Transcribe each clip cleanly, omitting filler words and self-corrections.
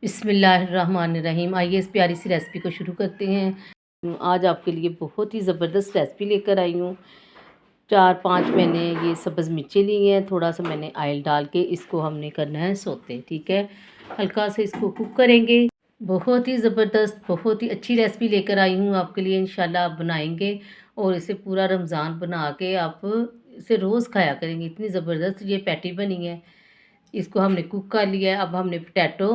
बिस्मिल्लाहिर्रहमानिर्रहीम। आइए इस प्यारी सी रेसिपी को शुरू करते हैं। आज आपके लिए बहुत ही ज़बरदस्त रेसिपी लेकर आई हूँ। 4-5 मैंने ये सब्ज़ मिर्चें ली हैं। थोड़ा सा मैंने ऑयल डाल के इसको हमने करना है सोते, ठीक है। हल्का से इसको कुक करेंगे। बहुत ही ज़बरदस्त, बहुत ही अच्छी रेसिपी लेकर आई हूँ आपके लिए। इंशाल्लाह आप बनाएंगे और इसे पूरा रमज़ान बना के आप इसे रोज़ खाया करेंगे। इतनी ज़बरदस्त ये पैटी बनी है। इसको हमने कुक कर लिया है। अब हमने पोटैटो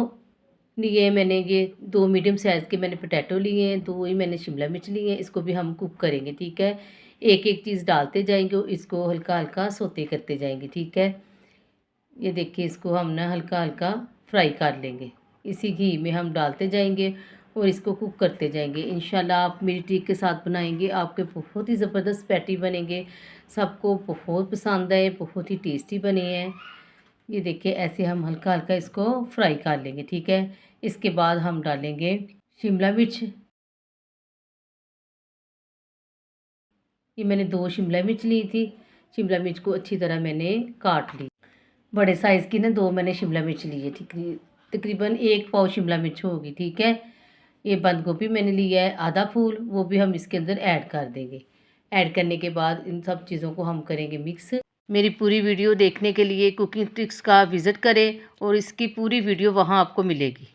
लिए, मैंने ये 2 मीडियम साइज़ के मैंने पोटैटो लिए हैं, 2 ही मैंने शिमला मिर्च लिए हैं। इसको भी हम कुक करेंगे, ठीक है। एक-एक चीज़ डालते जाएंगे और इसको हल्का-हल्का सौते करते जाएंगे, ठीक है। ये देखिए, इसको हम ना हल्का-हल्का फ्राई कर लेंगे। इसी घी में हम डालते जाएंगे और इसको कुक करते जाएंगे। इंशाल्लाह आप मेरी ट्रिक के साथ बनाएंगे, आपके बहुत ही ज़बरदस्त पैटी बनेंगे। सबको बहुत पसंद आए, बहुत ही टेस्टी बने हैं। ये देखिए, ऐसे हम हल्का हल्का इसको फ्राई कर लेंगे, ठीक है। इसके बाद हम डालेंगे शिमला मिर्च। ये मैंने 2 शिमला मिर्च ली थी। शिमला मिर्च को अच्छी तरह मैंने काट ली। बड़े साइज़ की ना 2 मैंने शिमला मिर्च ली है, ठीक है। तकरीबन 1 पाव शिमला मिर्च होगी, ठीक है। ये बंद गोभी मैंने लिया है आधा फूल, वो भी हम इसके अंदर ऐड कर देंगे। ऐड करने के बाद इन सब चीज़ों को हम करेंगे मिक्स। मेरी पूरी वीडियो देखने के लिए कुकिंग ट्रिक्स का विज़िट करें और इसकी पूरी वीडियो वहाँ आपको मिलेगी।